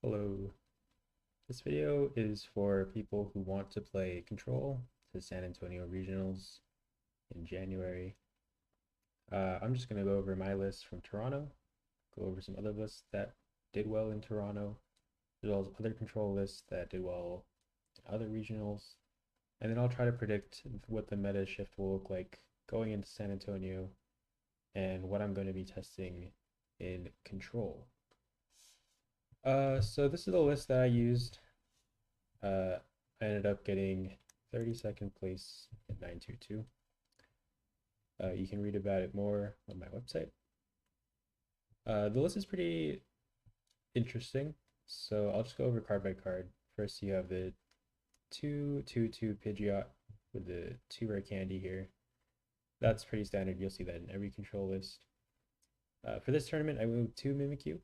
Hello. This video is for people who want to play Control to San Antonio Regionals in January. I'm just going to go over my list from Toronto, go over some other lists that did well in Toronto, as well as other Control lists that did well in other regionals, and then I'll try to predict what the meta shift will look like going into San Antonio and what I'm going to be testing in Control. So this is the list that I used. I ended up getting 32nd place at 922. You can read about it more on my website. The list is pretty interesting, so I'll just go over card by card. First, you have the 2/2/2 Pidgeot with the 2 rare candy here. That's pretty standard. You'll see that in every control list. For this tournament, I moved 2 Mimikyu.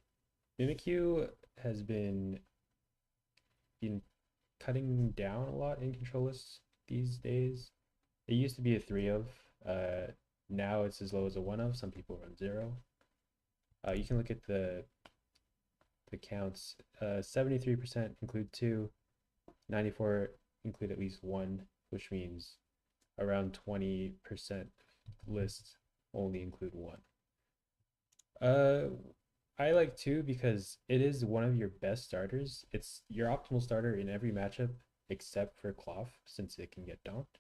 Mimikyu has been cutting down a lot in control lists these days. It used to be a 3 of. Now it's as low as a 1 of. Some people run 0. You can look at the counts. 73% include 2, 94 include at least 1, which means around 20% lists only include 1. I like 2 because it is one of your best starters. It's your optimal starter in every matchup except for Cloth, since it can get donked.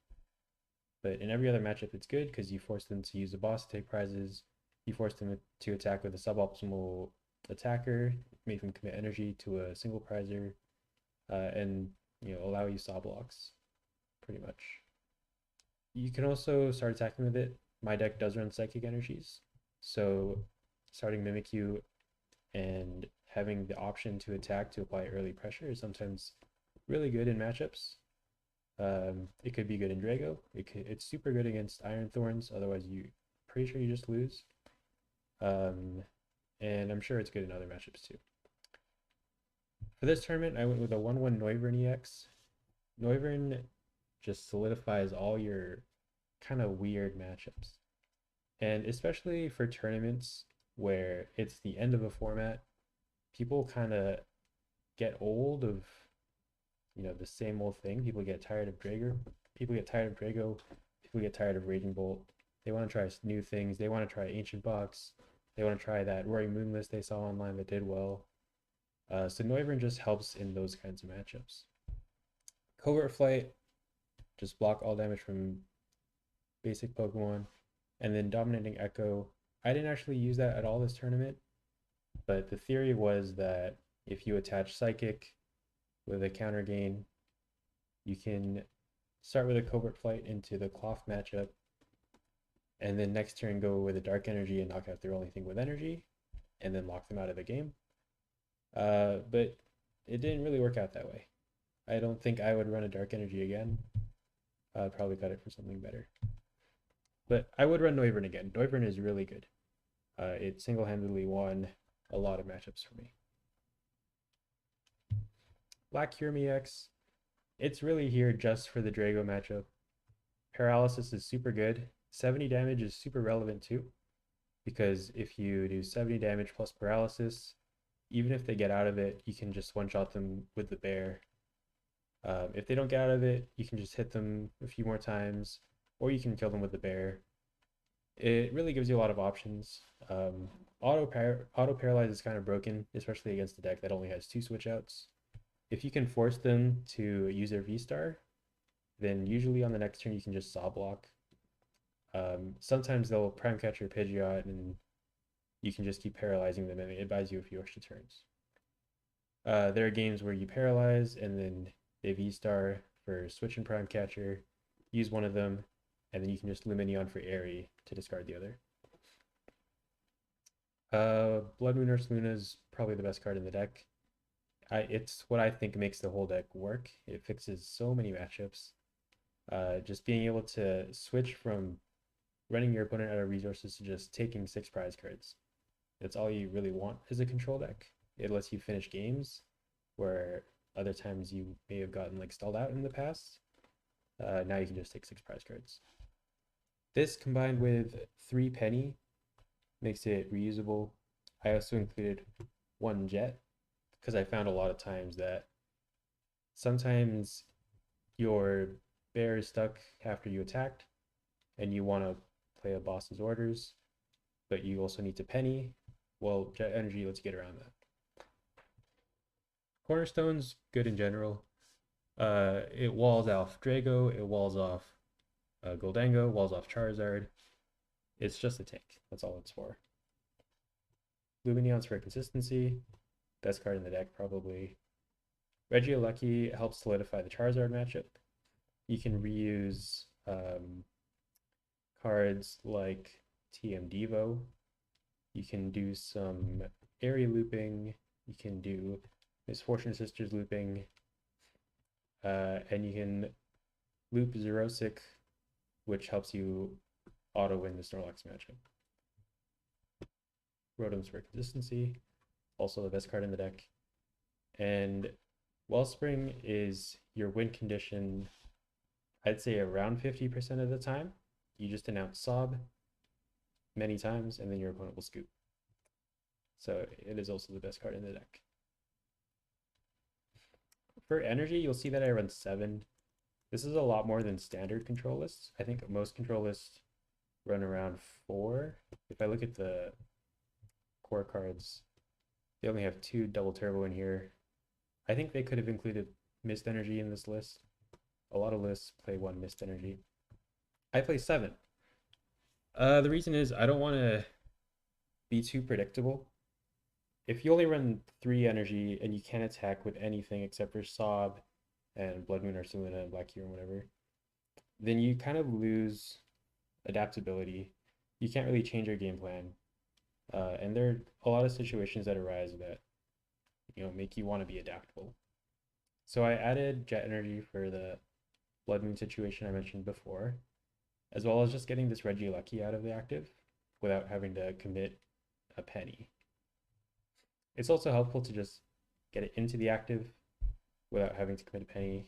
But in every other matchup, it's good because you force them to use a boss to take prizes. You force them to attack with a suboptimal attacker, make them commit energy to a single prizer, and allow you saw blocks, pretty much. You can also start attacking with it. My deck does run psychic energies, so starting Mimikyu and having the option to attack to apply early pressure is sometimes really good in matchups. It could be good in Drago. It's super good against Iron Thorns. Otherwise, pretty sure you just lose. And I'm sure it's good in other matchups too. For this tournament, I went with a 1/1 Noivern EX. Noivern just solidifies all your kind of weird matchups. And especially for tournaments where it's the end of a format, people kind of get old of the same old thing. People get tired of Drago. People get tired of Drago. People get tired of Raging Bolt. They want to try new things. They want to try Ancient Box. They want to try that Roaring Moon list they saw online that did well. So Noivern just helps in those kinds of matchups. Covert Flight, just block all damage from basic Pokemon. And then Dominating Echo, I didn't actually use that at all this tournament, but the theory was that if you attach Psychic with a counter gain, you can start with a Covert Flight into the Cloth matchup, and then next turn go with a Dark Energy and knock out their only thing with energy, and then lock them out of the game. But it didn't really work out that way. I don't think I would run a Dark Energy again. I'd probably cut it for something better. But I would run Noivern again. Noivern is really good. It single-handedly won a lot of matchups for me. Black Kyurem EX, it's really here just for the Drago matchup. Paralysis is super good. 70 damage is super relevant too, because if you do 70 damage plus paralysis, even if they get out of it, you can just one-shot them with the bear. If they don't get out of it, you can just hit them a few more times, or you can kill them with the bear. It really gives you a lot of options. Auto paralyze is kind of broken, especially against a deck that only has 2 switch outs. If you can force them to use their V-Star, then usually on the next turn you can just saw block. Sometimes they'll prime catch your Pidgeot and you can just keep paralyzing them and it buys you a few extra turns. There are games where you paralyze and then they V-Star for switch and prime catcher, use one of them, and then you can just Lumineon for Airy to discard the other. Blood Moon Earth Luna is probably the best card in the deck. It's what I think makes the whole deck work. It fixes so many matchups. Just being able to switch from running your opponent out of resources to just taking 6 prize cards. That's all you really want as a control deck. It lets you finish games where other times you may have gotten stalled out in the past. Now you can just take 6 prize cards. This combined with 3 penny makes it reusable. I also included 1 jet because I found a lot of times that sometimes your bear is stuck after you attacked and you want to play a boss's orders, but you also need to penny. Well, Jet Energy lets you get around that. Cornerstone's good in general. It walls off Drago, it walls off Goldango, walls off Charizard. It's just a tank. That's all it's for. Lumineon's for consistency. Best card in the deck, probably. Regieleki helps solidify the Charizard matchup. You can reuse cards like TM Devo. You can do some area looping. You can do Misfortune Sisters looping. And you can loop Xerosic, which helps you auto win the Snorlax matchup. Rotom's for consistency, also the best card in the deck. And Wellspring is your win condition, I'd say around 50% of the time. You just announce Sob many times, and then your opponent will scoop. So it is also the best card in the deck. For energy, you'll see that I run 7. This is a lot more than standard control lists. I think most control lists run around 4. If I look at the core cards, they only have 2 double turbo in here. I think they could have included mist energy in this list. A lot of lists play 1 mist energy. I play 7. The reason is I don't want to be too predictable. If you only run 3 energy and you can't attack with anything except for Sob and Blood Moon Ursaluna and Black Hero and whatever, then you kind of lose adaptability. You can't really change your game plan. And there are a lot of situations that arise that, make you want to be adaptable. So I added Jet Energy for the Blood Moon situation I mentioned before, as well as just getting this Regieleki out of the active without having to commit a penny. It's also helpful to just get it into the active without having to commit a penny,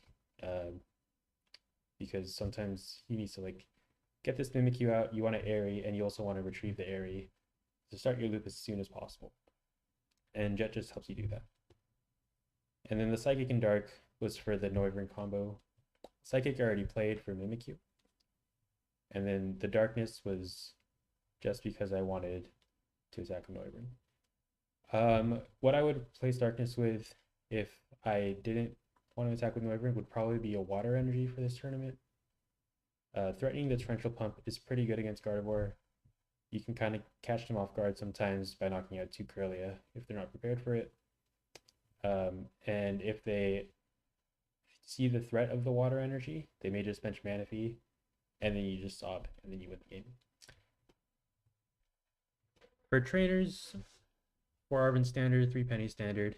because sometimes you need to get this Mimikyu out, you want to Airy, and you also want to retrieve the Airy to start your loop as soon as possible. And Jet just helps you do that. And then the Psychic and Dark was for the Noivern combo. Psychic I already played for Mimikyu. And then the Darkness was just because I wanted to attack a Noivern. What I would place Darkness with if I didn't want to attack with Noivern would probably be a Water Energy for this tournament. Threatening the Torrential Pump is pretty good against Gardevoir. You can kind of catch them off guard sometimes by knocking out 2 Kirlia if they're not prepared for it. And if they see the threat of the Water Energy, they may just bench Manaphy, and then you just sob, and then you win the game. For trainers, 4 Arven standard, 3 Penny standard.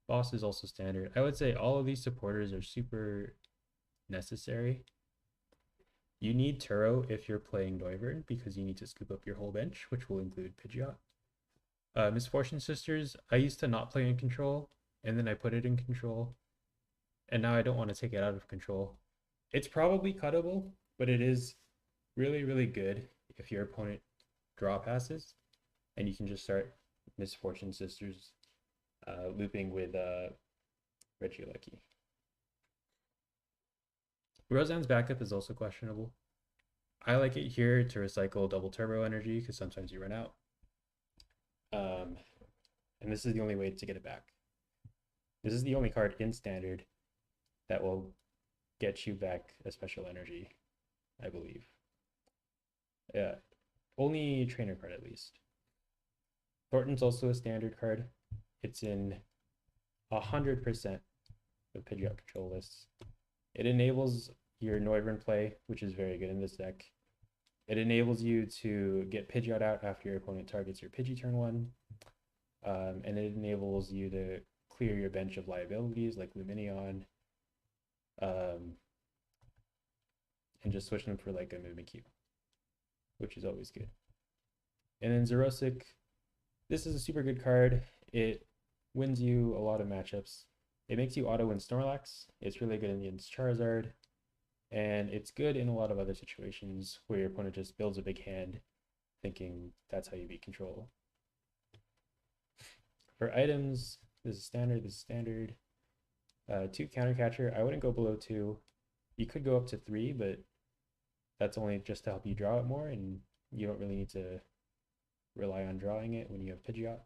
Boss is also standard. I would say all of these supporters are super necessary. You need Turo if you're playing Noivern because you need to scoop up your whole bench, which will include Pidgeot. Misfortune Sisters, I used to not play in control, and then I put it in control, and now I don't want to take it out of control. It's probably cuttable, but it is really, really good if your opponent draw passes, and you can just start Misfortune Sisters looping with Regieleki. Roseanne's backup is also questionable. I like it here to recycle double turbo energy because sometimes you run out. And this is the only way to get it back. This is the only card in standard that will get you back a special energy, I believe. Yeah, only trainer card at least. Thornton's also a standard card. It's in 100% of Pidgeot control lists. It enables your Noivern play, which is very good in this deck. It enables you to get Pidgeot out after your opponent targets your Pidgey turn 1. And it enables you to clear your bench of liabilities like Lumineon. And just switch them for like a Mimikyu, which is always good. And then Xerosic, this is a super good card. It wins you a lot of matchups. It makes you auto win Snorlax. It's really good against Charizard. And it's good in a lot of other situations where your opponent just builds a big hand thinking that's how you beat control. For items, This is standard. This is standard. 2 counter catcher. I wouldn't go below 2. You could go up to 3, but that's only just to help you draw it more, and you don't really need to rely on drawing it when you have Pidgeot.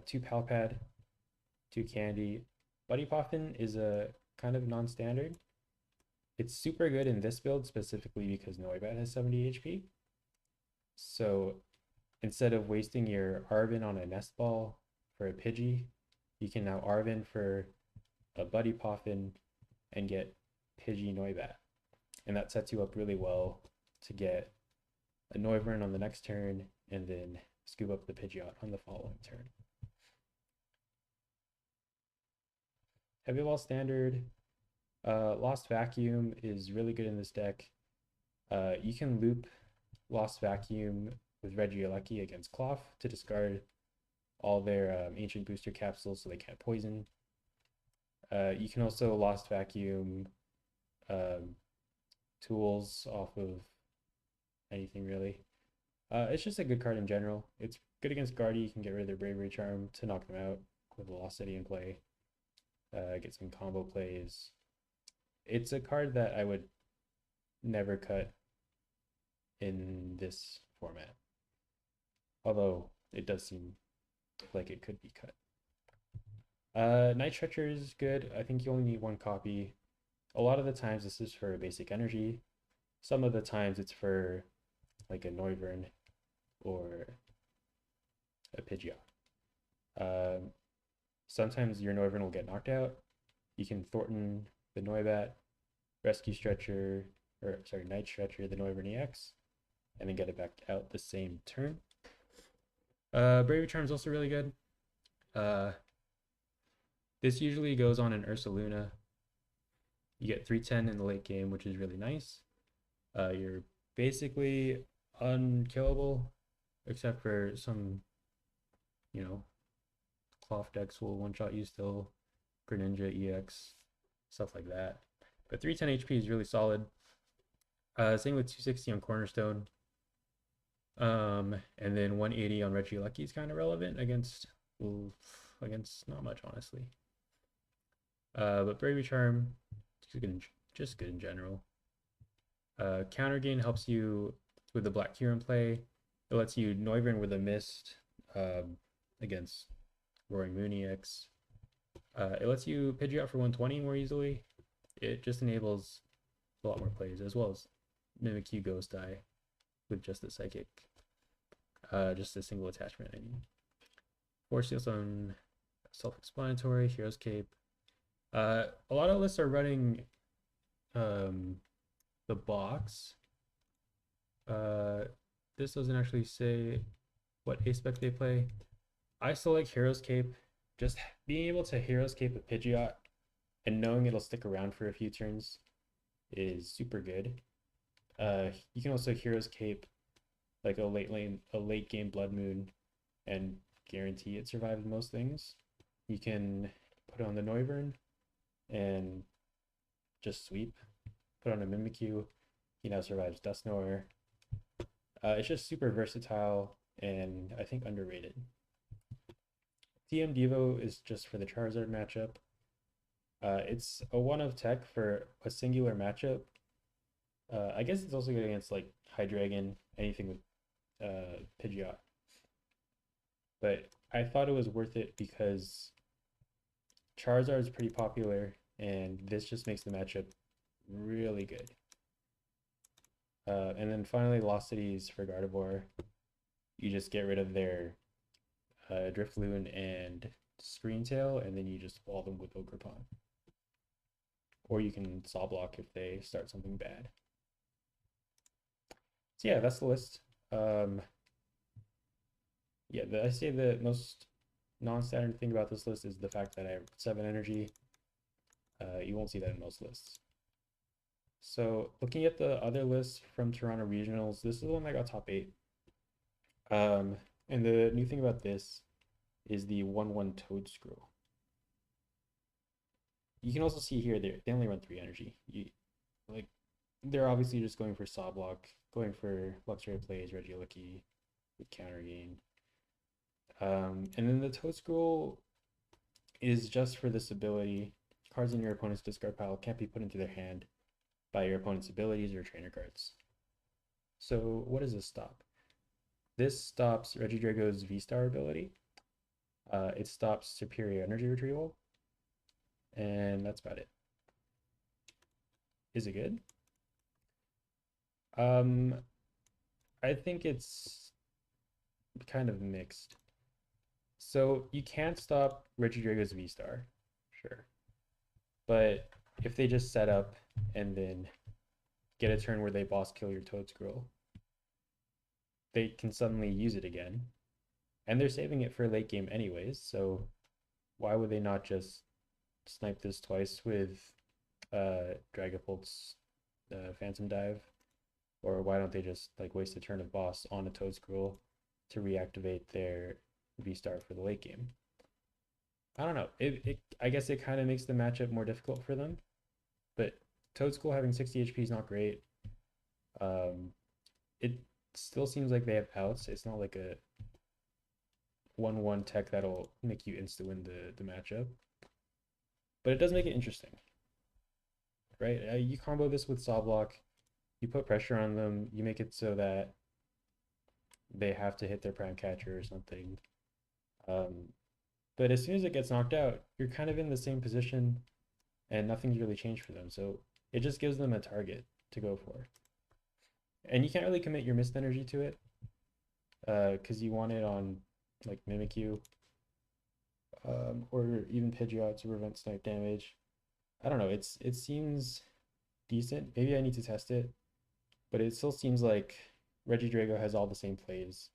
2 Palpad, 2 Candy. Buddy Poffin is a kind of non-standard. It's super good in this build specifically because Noibat has 70 HP. So instead of wasting your Arven on a Nest Ball for a Pidgey, you can now Arven for a Buddy Poffin and get Pidgey Noibat. And that sets you up really well to get a Noivern on the next turn and then scoop up the Pidgeot on the following turn. Heavy Ball Standard. Lost Vacuum is really good in this deck. You can loop Lost Vacuum with Regieleki against Cloth to discard all their Ancient Booster Capsules so they can't poison. You can also Lost Vacuum tools off of anything really. It's just a good card in general. It's good against Guardy. You can get rid of their Bravery Charm to knock them out with Velocity in play. Get some combo plays. It's a card that I would never cut in this format. Although it does seem like it could be cut. Night Stretcher is good. I think you only need 1 copy. A lot of the times this is for basic energy. Some of the times it's for like a Noivern or a Pidgeot. Sometimes your Noivern will get knocked out. You can Thornton the Noibat, Rescue Stretcher, or sorry, Night Stretcher the Noivern EX, and then get it back out the same turn. Bravery Charm is also really good. This usually goes on an Ursaluna. You get 310 in the late game, which is really nice. You're basically unkillable, except for some, Cloth decks will one-shot you still, Greninja EX, stuff like that. But 310 HP is really solid. Same with 260 on Cornerstone. And then 180 on Regieleki is kind of relevant against not much, honestly. But Bravery Charm, just good in general. Counter Gain helps you with the Black Hero in play. It lets you Noivern with a Mist against Roaring Moon EX. It lets you Pidgeot for 120 more easily. It just enables a lot more plays, as well as Mimikyu Ghost Eye with just the Psychic. Just a single attachment, I mean. Force Seal Zone, self-explanatory, Hero's Cape. A lot of lists are running the box. This doesn't actually say what A-spec they play. I still like Hero's Cape. Just being able to Hero's Cape a Pidgeot and knowing it'll stick around for a few turns is super good. You can also Hero's Cape like a late game Blood Moon and guarantee it survives most things. You can put on the Noivern and just sweep. Put on a Mimikyu, he now survives Dusknoir. It's just super versatile and I think underrated. TM Devo is just for the Charizard matchup. It's a one of tech for a singular matchup. I guess it's also good against like Hydreigon, anything with Pidgeot. But I thought it was worth it because Charizard is pretty popular and this just makes the matchup really good. And then finally, Velocities for Gardevoir. You just get rid of their Drifloon and Screen Tail, and then you just wall them with Ogerpon. Or you can Saw Block if they start something bad. So yeah, that's the list. Yeah, I say the most non-standard thing about this list is the fact that I have 7 energy. You won't see that in most lists. So looking at the other lists from Toronto Regionals, this is the one that got top 8. And the new thing about this is the 1/1 Toedscruel. You can also see here they only run 3 energy. They're obviously just going for Saw Block, going for Luxray plays, Regieleki with Counter Gain. And then the Toad Scroll is just for this ability. Cards in your opponent's discard pile can't be put into their hand by your opponent's abilities or trainer cards. So what does this stop? This stops Regidrago's V-Star ability. It stops Superior Energy Retrieval. And that's about it. Is it good? I think it's kind of mixed. So you can't stop Regidrago's V-Star, sure. But if they just set up and then get a turn where they boss kill your Toad Scroll, they can suddenly use it again. And they're saving it for late game anyways, so why would they not just snipe this twice with Dragapult's Phantom Dive? Or why don't they just like waste a turn of boss on a Toad Scroll to reactivate their V-Star for the late game? I don't know. I guess it kind of makes the matchup more difficult for them. But Toad Scroll having 60 HP is not great. It still seems like they have outs. It's not like a 1-1 tech that'll make you insta win the matchup. But it does make it interesting, right? You combo this with Saw Block, you put pressure on them, you make it so that they have to hit their prime catcher or something. But as soon as it gets knocked out, you're kind of in the same position and nothing's really changed for them. So it just gives them a target to go for. And you can't really commit your mist energy to it because you want it on like Mimikyu or even Pidgeot to prevent snipe damage. I don't know. It seems decent. Maybe I need to test it, but it still seems like Regidrago has all the same plays.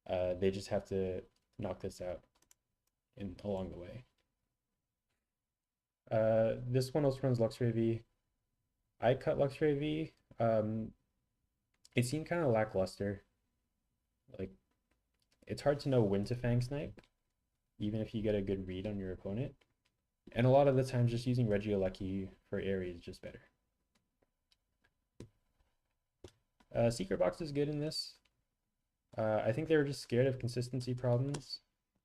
They just have to knock this out along the way. This one also runs Luxray V. I cut Luxray V. It seemed kind of lackluster. Like, it's hard to know when to Fang Snipe, even if you get a good read on your opponent. And a lot of the times, just using Regieleki for Airy is just better. Secret Box is good in this. I think they were just scared of consistency problems,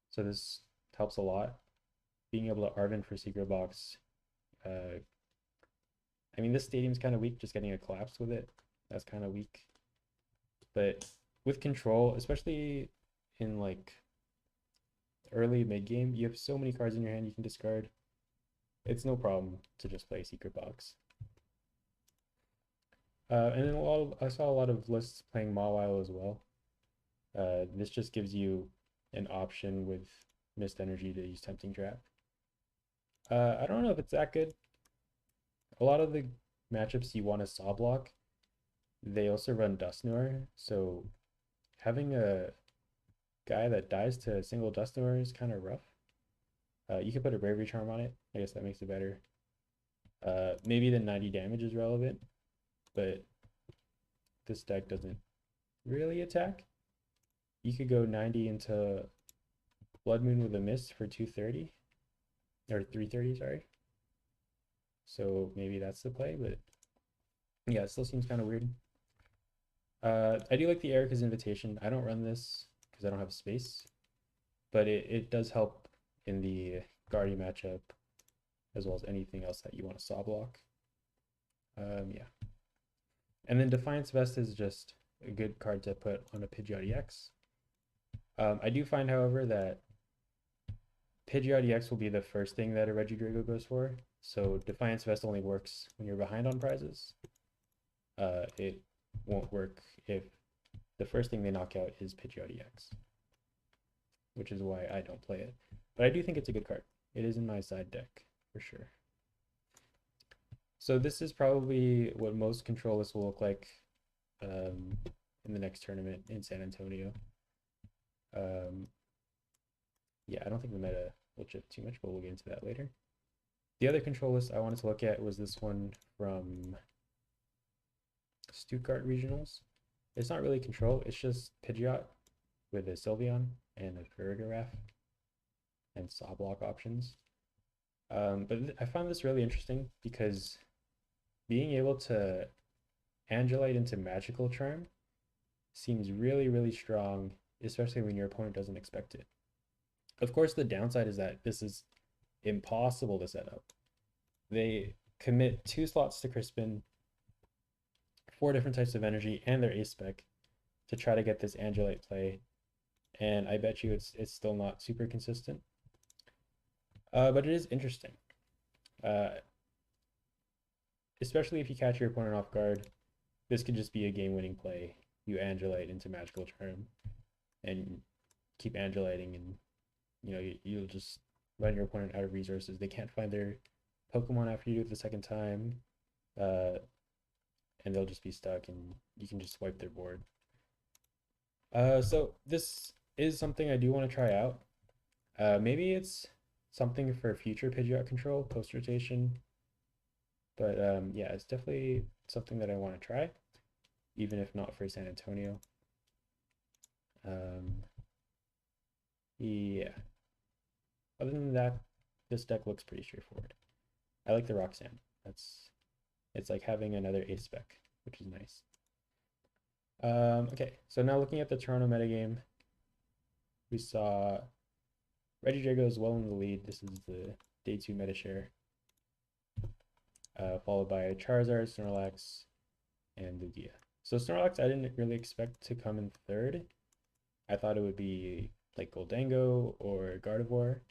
so this helps a lot. Being able to Arven for Secret Box. I mean, this stadium's kind of weak, just getting a collapse with it. That's kind of weak. But with control, especially in like early mid game, you have so many cards in your hand you can discard. It's no problem to just play Secret Box. And then I saw a lot of lists playing Mawile as well. This just gives you an option with Mist Energy to use Tempting Trap. I don't know if it's that good. A lot of the matchups you want to Saw Block, they also run Dusknoir, so having a guy that dies to a single Dusknoir is kind of rough. You could put a Bravery Charm on it. I guess that makes it better. Maybe the 90 damage is relevant, but this deck doesn't really attack. You could go 90 into Blood Moon with a Mist for 230, or 330, sorry. So maybe that's the play, but yeah, it still seems kind of weird. I do like the Erica's Invitation. I don't run this because I don't have space, but it does help in the Guardian matchup as well as anything else that you want to Saw Block. Yeah. And then Defiance Vest is just a good card to put on a Pidgeot EX. I do find, however, that Pidgeot EX will be the first thing that a Regidrago goes for. So Defiance Vest only works when you're behind on prizes. It won't work if the first thing they knock out is Pidgeot EX, which is why I don't play it. But I do think it's a good card. It is in my side deck for sure. So this is probably what most control lists will look like in the next tournament in San Antonio. Yeah, I don't think the meta will shift too much, but we'll get into that later. The other control list I wanted to look at was this one from Stuttgart Regionals. It's not really control, it's just Pidgeot with a Sylveon and a Farigiraf and Saw Block options. But I found this really interesting because being able to Angelite into Magical Charm seems really, really strong especially when your opponent doesn't expect it. Of course, the downside is that this is impossible to set up. They commit 2 slots to Crispin, 4 different types of energy, and their ace spec to try to get this Angelite play, and I bet you it's still not super consistent. But it is interesting, uh, especially if you catch your opponent off guard. This could just be a game-winning play. You Angelite into Magical Charm, and keep Angeliting, and you'll just run your opponent out of resources. They can't find their Pokemon after you do it the second time, uh, and they'll just be stuck, and you can just wipe their board. So this is something I do want to try out. Maybe it's something for future Pidgeot control post rotation, but yeah, it's definitely something that I want to try, even if not for San Antonio. Yeah. Other than that, this deck looks pretty straightforward. I like the Roxanne. It's like having another ace spec, which is nice. Okay, so now looking at the Toronto metagame, we saw Regidrago is well in the lead. This is the day 2 meta share, followed by Charizard, Snorlax, and Lugia. So Snorlax I didn't really expect to come in third. I thought it would be like Goldango or Gardevoir.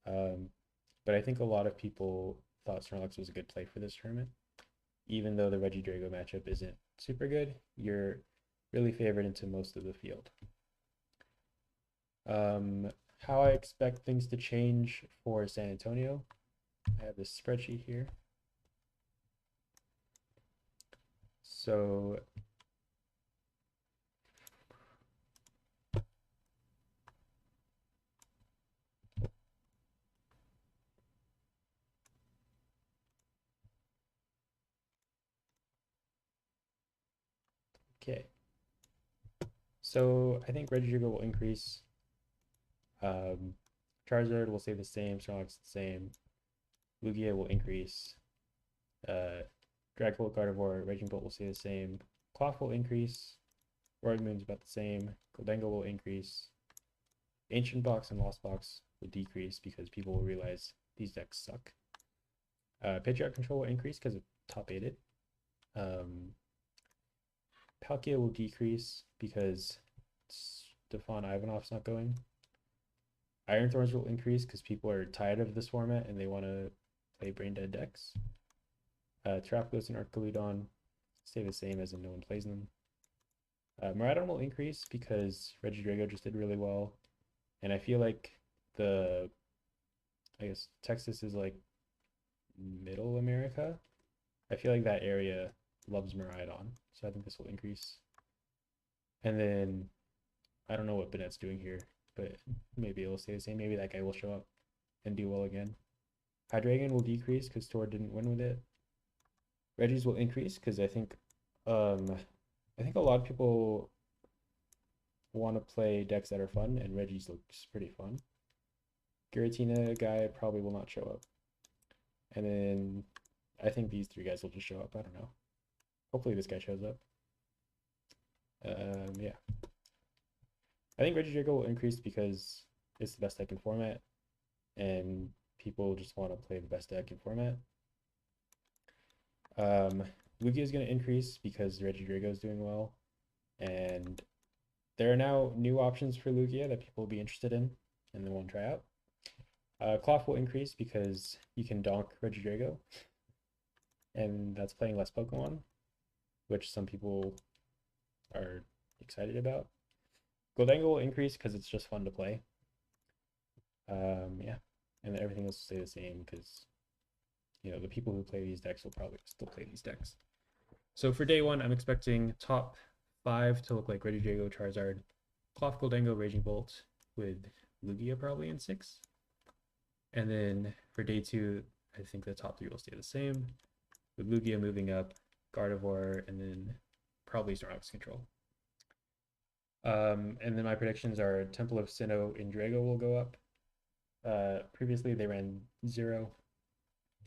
But I think a lot of people thought Snorlax was a good play for this tournament. Even though the Regidrago matchup isn't super good, you're really favored into most of the field. How I expect things to change for San Antonio, I have this spreadsheet here. So okay. So I think Regidrago will increase. Charizard will stay the same, Snorlax the same. Lugia will increase. Dragapult, Gardevoir, Raging Bolt will stay the same. Cloth will increase. Roaring Moon's about the same. Goldango will increase. Ancient Box and Lost Box will decrease because people will realize these decks suck. Pidgeot control will increase because it top 8'd. Palkia will decrease because Stefan Ivanov's not going. Iron Thorns will increase because people are tired of this format and they want to play brain dead decks. Trapdos and Archaludon stay the same as in no one plays them. Miraidon will increase because Regidrago just did really well. And I feel like I guess Texas is like middle America. I feel like that area loves Miraidon. So I think this will increase. And then I don't know what Bennett's doing here, but maybe it'll stay the same. Maybe that guy will show up and do well again. Hydreigon will decrease because Tor didn't win with it. Regis will increase because I think a lot of people want to play decks that are fun, and Regis looks pretty fun. Giratina guy probably will not show up. And then I think these 3 guys will just show up. I don't know. Hopefully this guy shows up. Yeah. I think Regidrago will increase because it's the best deck in format, and people just want to play the best deck in format. Lugia is going to increase because Regidrago is doing well, and there are now new options for Lugia that people will be interested in and they want to try out. Cloth will increase because you can donk Regidrago, and that's playing less Pokemon, which some people are excited about. Goldango will increase because it's just fun to play. Yeah, and everything else will stay the same because the people who play these decks will probably still play these decks. So for day 1, I'm expecting top 5 to look like Regidrago, Charizard, Cloth, Goldango, Raging Bolt, with Lugia probably in 6. And then for day 2, I think the top 3 will stay the same, with Lugia moving up, Gardevoir, and then probably Snorlax control. And then my predictions are Temple of Sinnoh in Drago will go up. Previously they ran 0.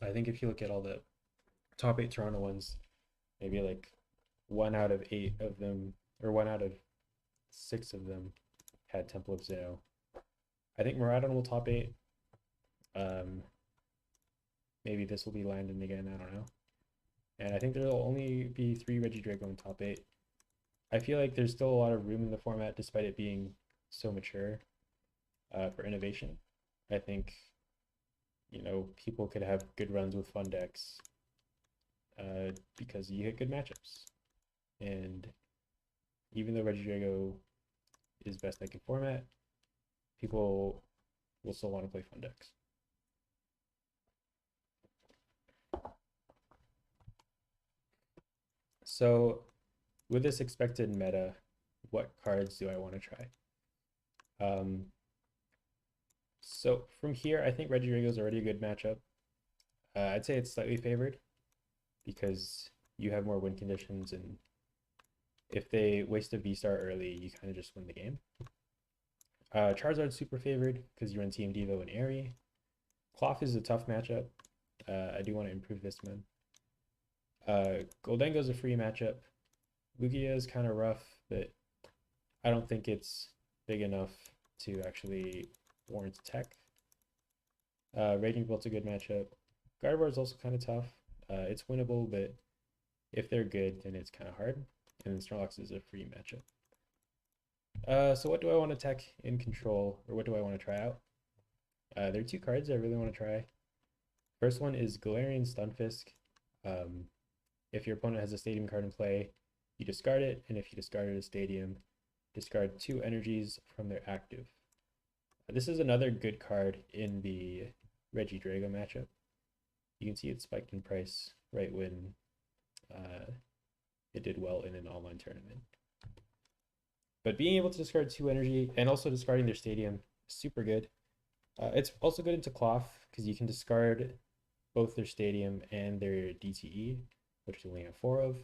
I think if you look at all the top 8 Toronto ones, maybe like 1 out of 8 of them, or 1 out of 6 of them had Temple of Zeno. I think Miraidon will top 8. Um, maybe this will be Landon again, I don't know. And I think there will only be 3 Regidrago in top 8. I feel like there's still a lot of room in the format despite it being so mature for innovation. I think, people could have good runs with fun decks because you hit good matchups. And even though Regidrago is best deck in format, people will still want to play fun decks. So with this expected meta, what cards do I want to try? So from here, I think Regidrago is already a good matchup. I'd say it's slightly favored because you have more win conditions, and if they waste a V-Star early, you kind of just win the game. Charizard's super favored because you run Team Devo and Airy. Cloth is a tough matchup. I do want to improve this one. Goldengo's a free matchup. Lugia is kind of rough, but I don't think it's big enough to actually warrant tech. Raging Bolt's a good matchup. Gardevoir is also kind of tough. It's winnable, but if they're good, then it's kind of hard. And then Snorlax is a free matchup. So what do I want to tech in control, or what do I want to try out? There are 2 cards I really want to try. First one is Galarian Stunfisk. If your opponent has a stadium card in play, you discard it, and if you discarded a stadium, discard 2 energies from their active. This is another good card in the Regidrago matchup. You can see it spiked in price right when it did well in an online tournament. But being able to discard 2 energy and also discarding their stadium is super good. It's also good into Cloth because you can discard both their stadium and their DTE, which you only have 4 of,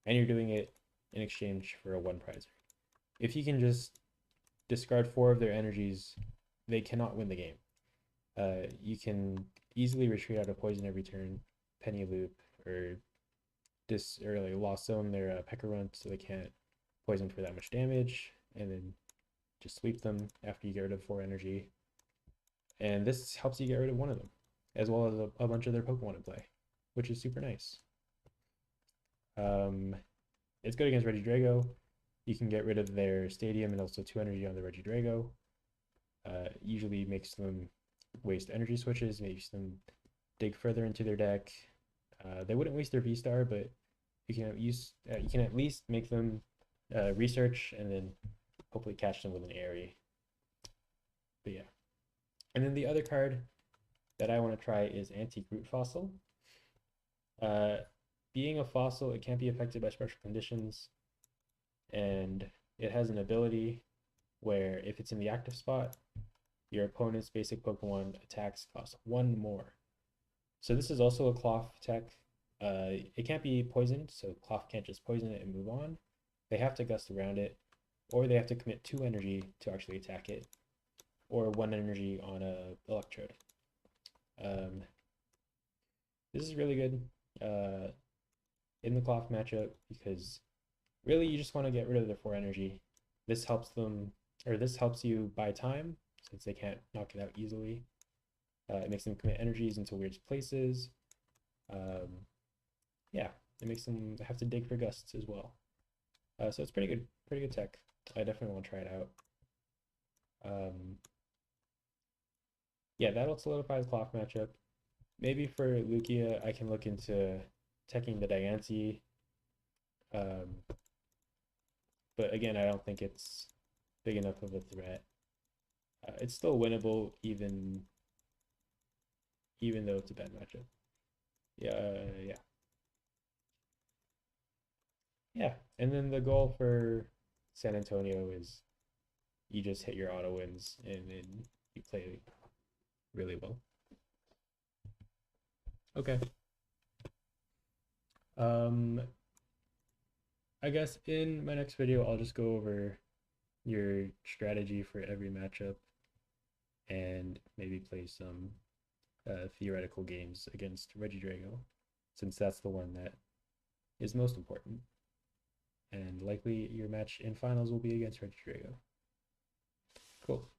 and you're doing it in exchange for a 1 prizer. If you can just discard 4 of their energies, they cannot win the game. You can easily retreat out of poison every turn, penny loop, or like lost zone their P.E.K.K.A Runt so they can't poison for that much damage, and then just sweep them after you get rid of 4 energy. And this helps you get rid of 1 of them, as well as a bunch of their Pokemon in play, which is super nice. It's good against Regidrago. You can get rid of their stadium and also 2 energy on the Regidrago. Usually makes them waste energy switches, makes them dig further into their deck. They wouldn't waste their V-Star, but you can at least make them research and then hopefully catch them with an Airy. But yeah. And then the other card that I want to try is Antique Root Fossil. Being a fossil, it can't be affected by special conditions, and it has an ability where if it's in the active spot, your opponent's basic Pokemon attacks cost 1 more. So this is also a Cloth tech. It can't be poisoned, so Cloth can't just poison it and move on. They have to gust around it, or they have to commit 2 energy to actually attack it, or 1 energy on a Electrode. This is really good in the Cloth matchup because really you just want to get rid of their 4 energy. This helps them, or this helps you buy time since they can't knock it out easily. It makes them commit energies into weird places. Yeah, it makes them have to dig for gusts as well. So it's pretty good tech. I definitely want to try it out. Yeah, that'll solidify the Cloth matchup. Maybe for Lugia, I can look into teching the Diancie. But again, I don't think it's big enough of a threat. It's still winnable even though it's a bad matchup. Yeah. And then the goal for San Antonio is you just hit your auto wins and then you play really well. Okay. I guess in my next video, I'll just go over your strategy for every matchup and maybe play some theoretical games against Regidrago, since that's the one that is most important. and likely your match in finals will be against Regidrago. Cool.